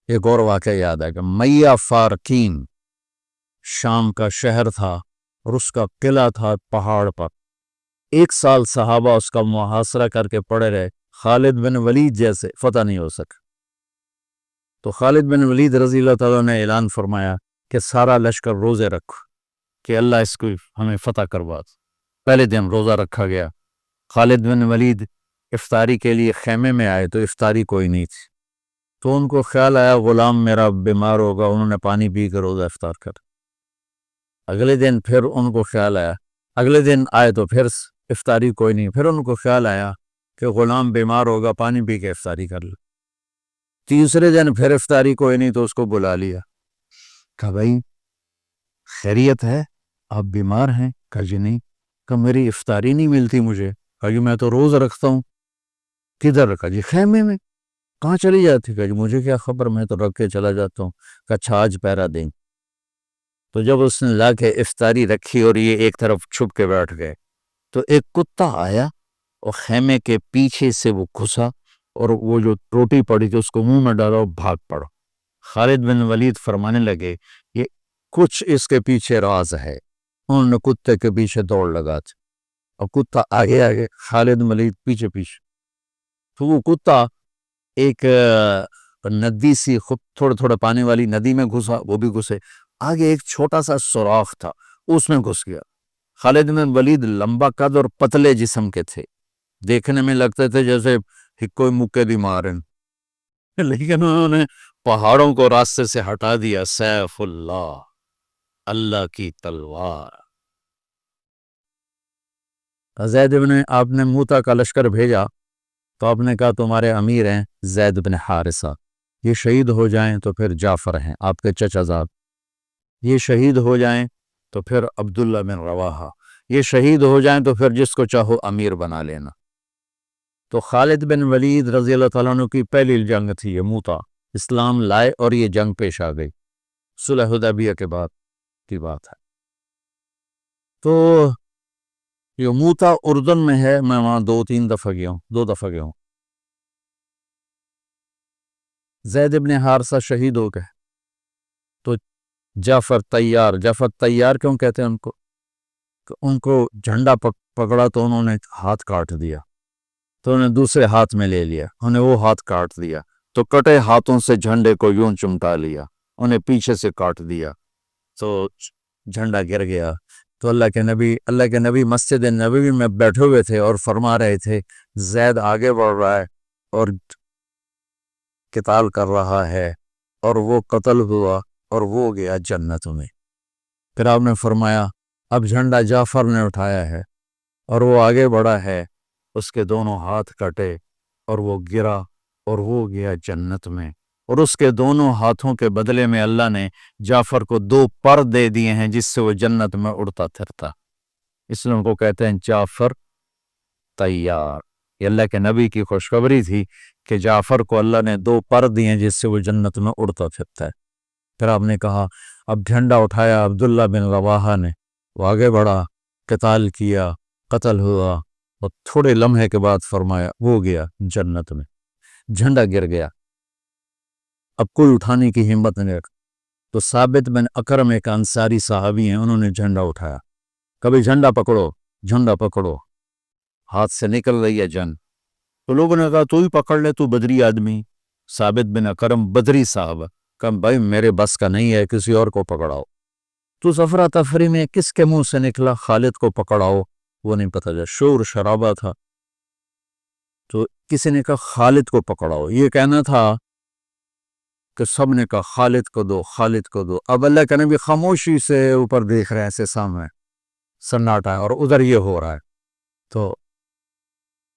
ایک اور واقعہ یاد ہے کہ میہ فارکین شام کا شہر تھا اور اس کا قلعہ تھا پہاڑ پر. 1 سال صحابہ اس کا محاصرہ کر کے پڑے رہے، خالد بن ولید جیسے فتح نہیں ہو سکا. تو خالد بن ولید رضی اللہ تعالیٰ نے اعلان فرمایا کہ سارا لشکر روزے رکھو کہ اللہ اس کو ہمیں فتح کروا دے. پہلے دن روزہ رکھا گیا. خالد بن ولید افطاری کے لیے خیمے میں آئے تو افطاری کوئی نہیں تھی، تو ان کو خیال آیا غلام میرا بیمار ہوگا، انہوں نے پانی پی کر روزہ افطار کر. اگلے دن پھر ان کو خیال آیا، اگلے دن آئے تو پھر افطاری کوئی نہیں، پھر ان کو خیال آیا کہ غلام بیمار ہوگا، پانی پی کے افطاری کر لے. تیسرے دن پھر افطاری کوئی نہیں تو اس کو بلا لیا، کہا بھائی خیریت ہے، آپ بیمار ہیں؟ کہا جی نہیں. کہا میری افطاری نہیں ملتی مجھے. کہا جی میں تو روز رکھتا ہوں. کدھر رکھا؟ جی خیمے میں. کہاں چلی جاتی؟ کہا جی مجھے کیا خبر، میں تو رکھ کے چلا جاتا ہوں. کہا اچھا آج پہرا دیں. تو جب اس نے لا کے افطاری رکھی اور یہ ایک طرف چھپ کے بیٹھ گئے تو ایک کتا آیا اور خیمے کے پیچھے سے وہ گھسا اور وہ جو روٹی پڑی تھی اس کو منہ میں ڈالا اور بھاگ پڑا. خالد بن ولید فرمانے لگے یہ کچھ اس کے پیچھے راز ہے. انہوں نے کتے کے پیچھے دوڑ لگا تھی اور کتا آگے آگے، خالد بن ولید پیچھے پیچھے. تو وہ کتا ایک ندی سی تھوڑے تھوڑے پانی والی ندی میں گھسا، وہ بھی گھسے. آگے ایک چھوٹا سا سوراخ تھا، اس میں گھس گیا. خالد بن ولید لمبا قد اور پتلے جسم کے تھے، دیکھنے میں لگتے تھے جیسے کوئی مکے دی مارن، لیکن انہوں نے پہاڑوں کو راستے سے ہٹا دیا. سیف اللہ، اللہ کی تلوار. زید بن آپ نے موتا کا لشکر بھیجا تو آپ نے کہا تمہارے امیر ہیں زید بن حارثہ، یہ شہید ہو جائیں تو پھر جعفر ہیں آپ کے چچا زاد، یہ شہید ہو جائیں تو پھر عبداللہ بن رواحہ، یہ شہید ہو جائیں تو پھر جس کو چاہو امیر بنا لینا. تو خالد بن ولید رضی اللہ تعالیٰ عنہ کی پہلی جنگ تھی یہ موتا. اسلام لائے اور یہ جنگ پیش آ گئی، صلح حدیبیہ کے بعد کی بات ہے. تو یہ موتا اردن میں ہے، میں وہاں 2-3 دفعہ گیا ہوں، 2 دفعہ گیا ہوں. زید بن حارثہ شہید ہو گئے تو جعفر تیار کیوں کہتے ہیں ان کو؟ کہ ان کو جھنڈا پکڑا تو انہوں نے ہاتھ کاٹ دیا، تو انہوں نے دوسرے ہاتھ میں لے لیا، انہیں وہ ہاتھ کاٹ دیا، تو کٹے ہاتھوں سے جھنڈے کو یوں چمٹا لیا، انہیں پیچھے سے کاٹ دیا تو جھنڈا گر گیا. تو اللہ کے نبی مسجد نبوی میں بیٹھے ہوئے تھے اور فرما رہے تھے زید آگے بڑھ رہا ہے اور قتال کر رہا ہے اور وہ قتل ہوا اور وہ گیا جنت میں. پھر آپ نے فرمایا اب جھنڈا جعفر نے اٹھایا ہے اور وہ آگے بڑھا ہے، اس کے دونوں ہاتھ کٹے اور وہ گرا اور وہ گیا جنت میں، اور اس کے دونوں ہاتھوں کے بدلے میں اللہ نے جعفر کو 2 پر دے دیے ہیں جس سے وہ جنت میں اڑتا پھرتا. اس لیے ان کو کہتے ہیں جعفر تیار. یہ اللہ کے نبی کی خوشخبری تھی کہ جعفر کو اللہ نے 2 پر دیے جس سے وہ جنت میں اڑتا پھرتا ہے. پھر آپ نے کہا اب جھنڈا اٹھایا عبداللہ بن رواحہ نے، وہ آگے بڑھا، قتال کیا، قتل ہوا اور تھوڑے لمحے کے بعد فرمایا وہ گیا جنت میں. جھنڈا گر گیا، اب کوئی اٹھانے کی ہمت نہیں رکھا. تو ثابت بن اکرم ایک انصاری صحابی ہیں، انہوں نے جھنڈا اٹھایا. کبھی جھنڈا پکڑو، جھنڈا پکڑو، ہاتھ سے نکل رہی ہے جنگ. تو لوگوں نے کہا تو ہی پکڑ لے، تو بدری آدمی. ثابت بن اکرم بدری صاحب، کہا بھائی میرے بس کا نہیں ہے، کسی اور کو پکڑاؤ. تو افرا تفری میں کس کے منہ سے نکلا خالد کو پکڑاؤ، وہ نہیں پتہ جا، شور شرابہ تھا. تو کسی نے کہا خالد کو پکڑاؤ، یہ کہنا تھا کہ سب نے کہا خالد کو دو، خالد کو دو. اب اللہ کے نبی خاموشی سے اوپر دیکھ رہے ہیں، ایسے سامنے سناٹا ہے اور ادھر یہ ہو رہا ہے. تو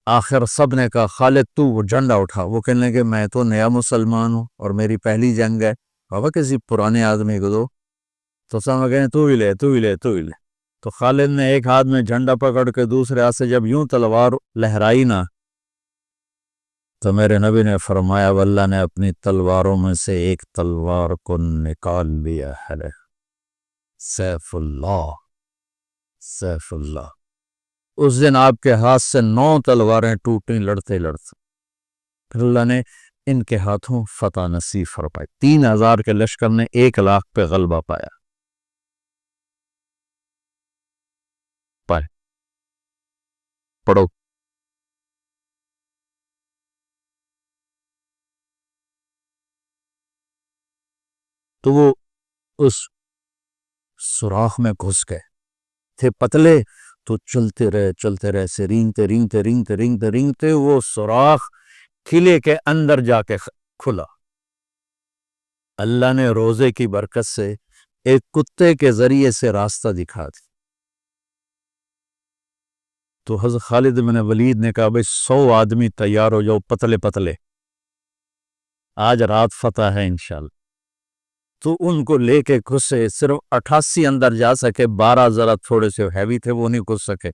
آخر سب نے کہا خالد تو وہ جھنڈا اٹھا. وہ کہنے لگے میں تو نیا مسلمان ہوں اور میری پہلی جنگ ہے، بابا کسی پرانے آدمی کو دو. تو سب کہیں تو ہی لے، تو ہی لے، تو ہی لے. تو خالد نے ایک ہاتھ میں جھنڈا پکڑ کے دوسرے ہاتھ سے جب یوں تلوار لہرائی نا تو میرے نبی نے فرمایا واللہ نے اپنی تلواروں میں سے ایک تلوار کو نکال لیا ہے. سیف اللہ، سیف اللہ. اس دن آپ کے ہاتھ سے 9 تلواریں ٹوٹیں لڑتے لڑتے. پھر اللہ نے ان کے ہاتھوں فتح نصیب فرمائی۔ 3000 کے لشکر نے 1,00,000 پہ غلبہ پایا۔ پڑھو۔ تو وہ اس سوراخ میں گھس گئے تھے، پتلے تو چلتے رہے سے رینگتے وہ سوراخ قلعے کے اندر جا کے کھلا۔ اللہ نے روزے کی برکت سے ایک کتے کے ذریعے سے راستہ دکھا دی۔ تو حضرت خالد بن ولید نے کہا بھئی 100 آدمی تیار ہو جاؤ، پتلے پتلے، آج رات فتح ہے انشاءاللہ۔ تو ان کو لے کے گھسے، صرف 88 اندر جا سکے، 12 ذرا تھوڑے سے ہیوی تھے، وہ نہیں گھس سکے۔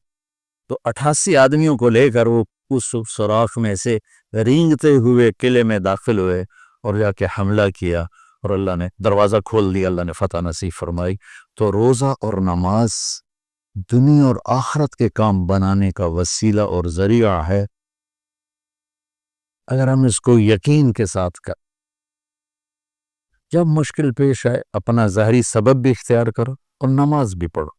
تو 88 آدمیوں کو لے کر وہ اس سوراخ میں سے رینگتے ہوئے قلعے میں داخل ہوئے اور جا کے حملہ کیا، اور اللہ نے دروازہ کھول دیا، اللہ نے فتح نصیب فرمائی۔ تو روزہ اور نماز دنیا اور آخرت کے کام بنانے کا وسیلہ اور ذریعہ ہے، اگر ہم اس کو یقین کے ساتھ کر۔ جب مشکل پیش آئے اپنا ظاہری سبب بھی اختیار کرو اور نماز بھی پڑھو۔